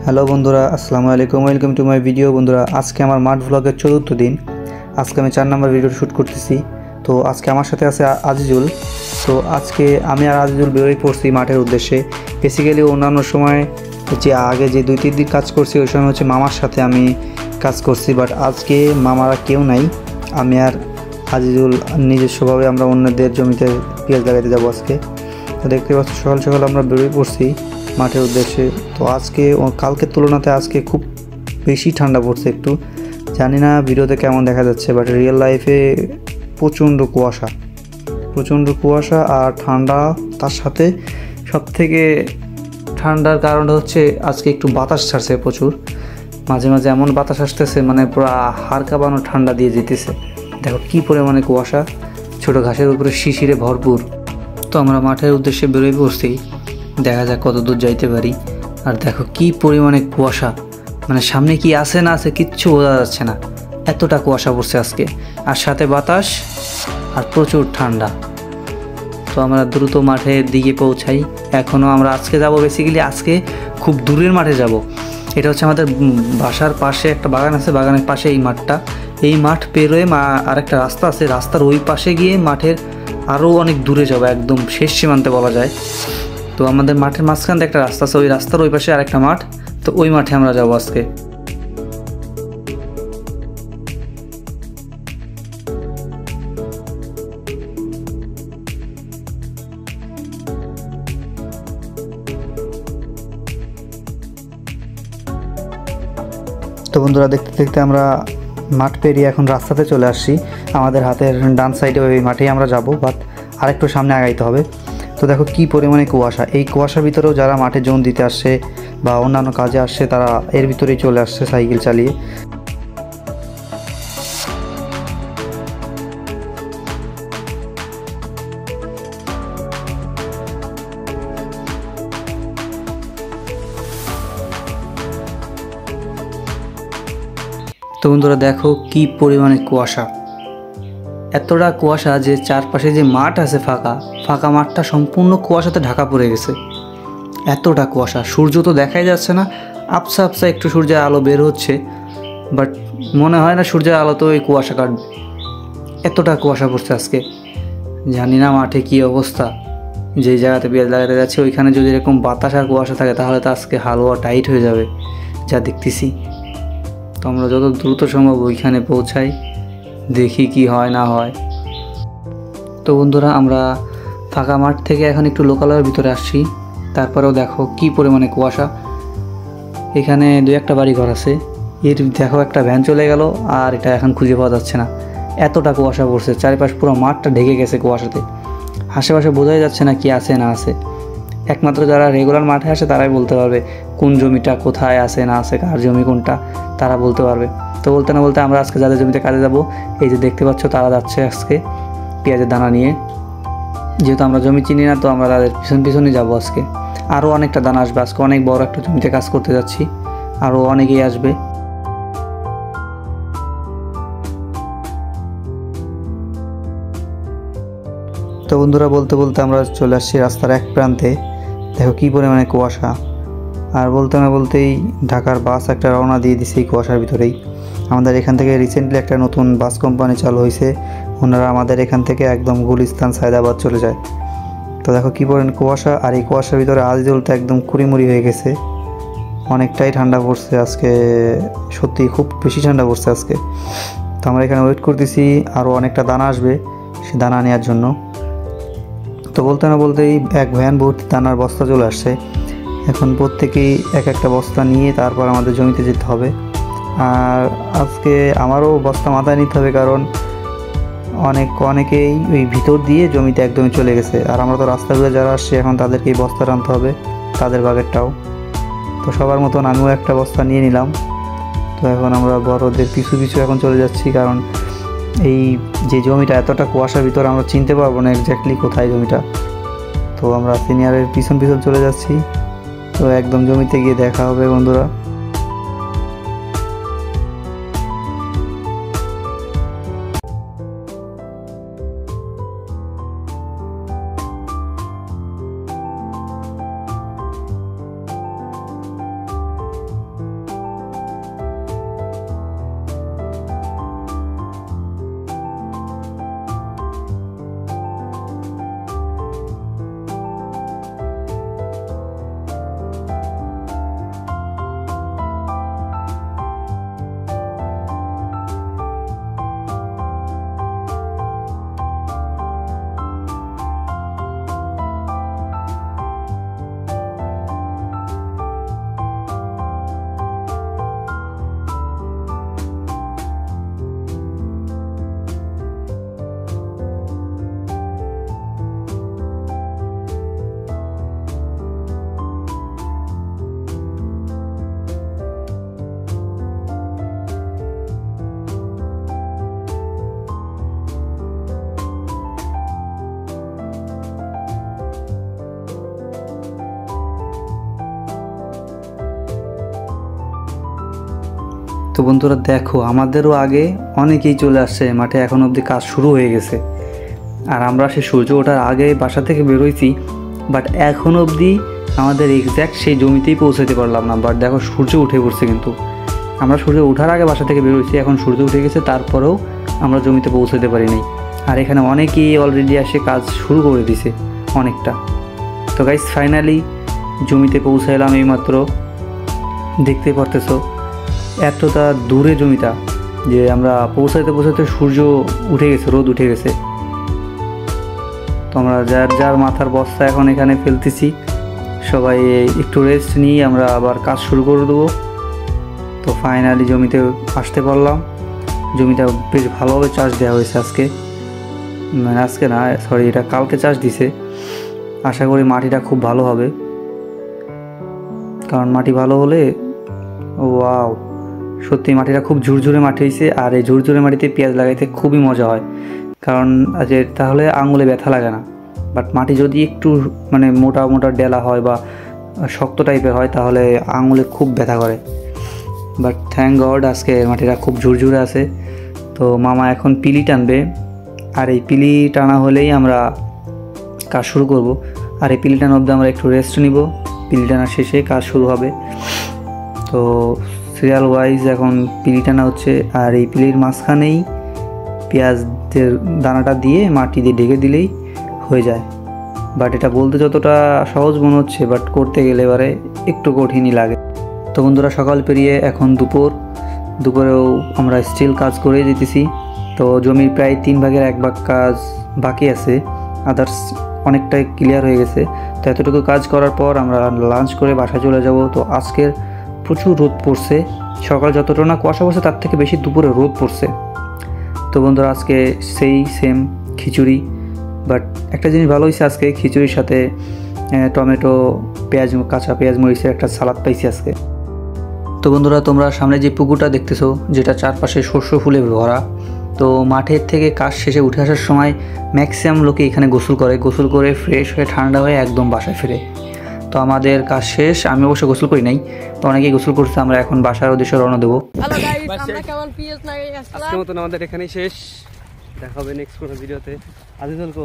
Hello বন্ধুরা, আসসালামু আলাইকুম। Welcome to my video. বন্ধুরা, আজকে আমার মাঠ ভ্লগের 4th দিন। আজকে আমি 4 নম্বর ভিডিও শ্যুট করতেছি। তো আজকে আমার সাথে আছে আজিজুল। তো আজকে আমি আর আজিজুল বেরোই পড়ছি মাঠের উদ্দেশ্যে। বেসিক্যালি অন্যান্য সময় যে আগে যে 2-3 দিন কাজ করছি ওই সময় হচ্ছে মামার সাথে আমি কাজ করছি, বাট আজকে মামারা কেউ নাই। আমি আর আজিজুল নিজস্বভাবে আমরা অন্যদের জমিতে পেঁয়াজ লাগাইতে যাবো আজকে। তো দেখতে পাচ্ছি সকাল সকাল আমরা বেরোই পড়ছি মাঠের উদ্দেশ্যে। তো আজকে কালকের তুলনাতে আজকে খুব বেশি ঠান্ডা পড়ছে। একটু জানি না ভিডিওতে কেমন দেখা যাচ্ছে, বাট রিয়েল লাইফে প্রচণ্ড কুয়াশা আর ঠান্ডা। তার সাথে সবথেকে ঠান্ডার কারণটা হচ্ছে আজকে একটু বাতাস ছাড়ছে প্রচুর। মাঝে মাঝে এমন বাতাস আসতেছে মানে পুরো হাড় কাঁপানো ঠান্ডা দিয়ে যেতেছে। দেখো কী পরিমাণে কুয়াশা, ছোটো ঘাসের উপরে শিশিরে ভরপুর। তো আমরা মাঠের উদ্দেশ্যে বেরোয় পড়ছি, দেখা যাক কত দূর যাইতে পারি। আর দেখো কি পরিমাণে কুয়াশা, মানে সামনে কি আছে না আছে কিচ্ছু বোঝা যাচ্ছে না, এতটা কুয়াশা পড়ছে আজকে। আর সাথে বাতাস আর প্রচুর ঠান্ডা। তো আমরা দ্রুত মাঠের দিকে পৌঁছাই। এখনও আমরা আজকে যাব, বেসিক্যালি আজকে খুব দূরের মাঠে যাব। এটা হচ্ছে আমাদের বাসার পাশে একটা বাগান আছে, বাগানের পাশে এই মাঠটা। এই মাঠ পেরোয় আরেকটা রাস্তা আছে, রাস্তার ওই পাশে গিয়ে মাঠের আরও অনেক দূরে যাবো, একদম শেষ সীমান্তে বলা যায়। তো আমাদের মাঠের মাঝখান থেকে একটা রাস্তা আছে, ওই রাস্তার ওই পাশে আরেকটা মাঠ। তো ওই মাঠে আমরা যাবো আজকে। তো বন্ধুরা, দেখতে দেখতে আমরা মাঠ পেরিয়ে এখন রাস্তাতে চলে আসছি। আমাদের হাতের ডান সাইডে ওই মাঠেই আমরা যাব, বাট আরেকটু সামনে আগাইতে হবে। তো দেখো কি পরিমাণে কুয়াশা। এই কুয়াশার ভিতরেও যারা মাঠে জোন দিতে আসছে বা অন্যান্য কাজে আসছে তারা এর ভিতরেই চলে আসছে সাইকেল চালিয়ে। তো বন্ধুরা দেখো কি পরিমাণে কুয়াশা, এতটা কুয়াশা যে চারপাশে যে মাঠ আছে ফাঁকা মাঠটা সম্পূর্ণ কুয়াশাতে ঢাকা পড়ে গেছে। এতটা কুয়াশা, সূর্য তো দেখাই যাচ্ছে না। আবসা আবসা একটু সূর্যের আলো বের হচ্ছে, বাট মনে হয় না সূর্যের আলো তো ওই কুয়াশা কাটবে। এতটা কুয়াশা পড়ছে আজকে। জানি না মাঠে কী অবস্থা। যেই জায়গাতে পেঁয়াজ লাগাতে যাচ্ছে ওইখানে যদি এরকম বাতাস আর কুয়াশা থাকে তাহলে তো আজকে হালুয়া টাইট হয়ে যাবে, যা দেখতেছি। তো আমরা যত দ্রুত সম্ভব ওইখানে পৌঁছাই, দেখি কি হয় না হয়। তো বন্ধুরা, আমরা ফাঁকা মাঠ থেকে এখন একটু লোকালয়ের ভিতরে আসছি। তারপরেও দেখো কি পরিমাণে কুয়াশা। এখানে 2-1টা বাড়ি ঘর আছে। এর দেখো একটা ভ্যান চলে গেল আর এটা এখন খুঁজে পাওয়া যাচ্ছে না। এতটা কুয়াশা পড়ছে, চারিপাশ পুরো মাঠটা ঢেকে গেছে কুয়াশাতে। আশেপাশে বোঝাই যাচ্ছে না কি আছে না আছে। একমাত্র যারা রেগুলার মাঠে আসে তারাই বলতে পারবে কোন জমিটা কোথায় আছে না আছে, কার জমি কোনটা, তারা বলতে পারবে। তো বলতে না বলতে আমরা আজকে যাদের জমিতে কাজে যাব, এই যে দেখতে পাচ্ছ তারা যাচ্ছে আজকে পেঁয়াজের দানা নিয়ে। যেহেতু আমরা জমি চিনি না, তো আমরা তাদের পিছনই যাবো আজকে। আরও অনেকটা দানা আসবে আজকে, অনেক বড় একটা জমিতে কাজ করতে যাচ্ছি, আরও অনেকেই আসবে। তো বন্ধুরা, বলতে বলতে আমরা চলে আসছি রাস্তার এক প্রান্তে। দেখো কী পরিমাণে কুয়াশা। আর বলতে না বলতেই ঢাকার বাস একটা রওনা দিয়ে দিছে এই কুয়াশার ভিতরেই। আমাদের এখান থেকে রিসেন্টলি একটা নতুন বাস কোম্পানি চালু হয়েছে, ওনারা আমাদের এখান থেকে একদম গুলিস্তান সায়দাবাদ চলে যায়। তো দেখো কী পরিমাণে কুয়াশা। আর এই কুয়াশার ভিতরে আজিজুল তো একদম কুড়িমুড়ি হয়ে গেছে। অনেকটাই ঠান্ডা পড়ছে আজকে, সত্যি খুব বেশি ঠান্ডা পড়ছে আজকে। তো আমরা এখানে ওয়েট করতেছি, আরও অনেকটা দানা আসবে সে দানা নেওয়ার জন্য। তো বলতে না বলতেই এক ভ্যান ভর্তি দানার বস্তা চলে আসছে। এখন প্রত্যেকেই এক একটা বস্তা নিয়ে তারপর আমাদের জমিতে যেতে হবে। আর আজকে আমারও বস্তা মাথায় নিতে হবে, কারণ অনেকেই ওই ভিতর দিয়ে জমিতে একদমই চলে গেছে। আর আমরা তো রাস্তা ঘুরে যারা আসছে এখন তাদেরকেই বস্তা টানতে হবে, তাদের বাগেরটাও। তো সবার মতন আমিও একটা বস্তা নিয়ে নিলাম। তো এখন আমরা বড়দের পিছু পিছু এখন চলে যাচ্ছি, কারণ এই যে জমিটা এতটা কুয়াশার ভিতরে আমরা চিনতে পারবো না এক্স্যাক্টলি কোথায় জমিটা। তো আমরা সিনিয়রের পিছন চলে যাচ্ছি। তো একদম জমিতে গিয়ে দেখা হবে বন্ধুরা। বন্ধুরা দেখো, আমাদেরও আগে অনেকেই চলে আসছে মাঠে, এখন অবধি কাজ শুরু হয়ে গেছে। আর আমরা সে সূর্য ওঠার আগে বাসা থেকে বেরোইছি, বাট এখন অবধি আমাদের এক্স্যাক্ট সেই জমিতেই পৌঁছাতে পারলাম না। বাট দেখো সূর্য উঠে পড়ছে, কিন্তু আমরা সূর্য ওঠার আগে বাসা থেকে বেরোইছি, এখন সূর্য উঠে গেছে, তারপরেও আমরা জমিতে পৌঁছাতে পারিনি। আর এখানে অনেকেই অলরেডি এসে কাজ শুরু করে দিছে অনেকটা। তো গাইস ফাইনালি জমিতে পৌঁছাইলাম এইমাত্র। দেখতে পারতেছো এতটা দূরে জমিটা, যে আমরা পৌঁছাইতে পৌঁছাতে সূর্য উঠে গেছে, রোদ উঠে গেছে। তো আমরা যার যার মাথার বস্তা এখন এখানে ফেলতেছি, সবাই একটু রেস্ট নিয়ে আমরা আবার কাজ শুরু করে দেবো। তো ফাইনালি জমিতে আসতে পারলাম। জমিটা বেশ ভালোভাবে চাষ দেওয়া হয়েছে আজকে, মানে আজকে না সরি, এটা কালকে চাষ দিছে। আশা করি মাটিটা খুব ভালো হবে, কারণ মাটি ভালো হলে ওয়াও, সত্যি মাটিটা খুব ঝুরঝুরে মাটি হয়েছে। আর এই ঝুরঝুরে মাটিতে পেঁয়াজ লাগাইতে খুবই মজা হয়, কারণ যে তাহলে আঙুলে ব্যথা লাগে না। বাট মাটি যদি একটু মানে মোটা মোটা ডেলা হয় বা শক্ত টাইপের হয়, তাহলে আঙুলে খুব ব্যথা করে। বাট থ্যাংক গড আজকে মাটিটা খুব ঝুরঝুরে আছে। তো মামা এখন পিলি টানবে, আর এই পিলি টানা হলেই আমরা কাজ শুরু করব। আর এই পিলি টানা অবধি আমরা একটু রেস্ট নিব, পিলি টানার শেষে কাজ শুরু হবে। তো সিরিয়াল ওয়াইজ এখন পিলি টানা হচ্ছে, আর এই পিলির মাঝখানেই পেঁয়াজের দানাটা দিয়ে মাটি দিয়ে ঢেকে দিলেই হয়ে যায়। বাট এটা বলতে যতটা সহজ মনে হচ্ছে, বাট করতে গেলে এবারে একটু কঠিনই লাগে। তো বন্ধুরা সকাল পেরিয়ে এখন দুপুরেও আমরা স্টিল কাজ করে যেতেছি। তো জমির প্রায় 3/1 ভাগ কাজ বাকি আছে, আদার্স অনেকটাই ক্লিয়ার হয়ে গেছে। তো এতটুকু কাজ করার পর আমরা লাঞ্চ করে বাসায় চলে যাব। তো আজকের প্রচুর রোদ পড়ছে, সকাল যতটা না কুয়াশা পড়ছে তার থেকে বেশি দুপুরে রোদ পড়ছে। তো বন্ধুরা আজকে সেই সেম খিচুড়ি, বাট একটা জিনিস ভালো হয়েছে, আজকে খিচুড়ির সাথে টমেটো, পেঁয়াজ, কাঁচা পেঁয়াজ মরিচের একটা সালাদ পাইছি আজকে। তো বন্ধুরা তোমরা সামনে যে পুকুরটা দেখতেছো, যেটা চারপাশে শস্য ফুলে ভরা, তো মাঠের থেকে কাজ শেষে উঠে আসার সময় ম্যাক্সিমাম লোকে এখানে গোসল করে ফ্রেশ হয়ে ঠান্ডা হয়ে একদম বাসায় ফিরে। তো আমাদের কাজ শেষ, আমি অবশ্য গোসল করি নাই, তো অনেকেই গোসল করছে। আমরা এখন বাসার উদ্দেশ্যে রওনা দেবো। আজকের মতন আমাদের এখানেই শেষ, দেখা হবে নেক্সট কোনো ভিডিওতে। আজিজুল কো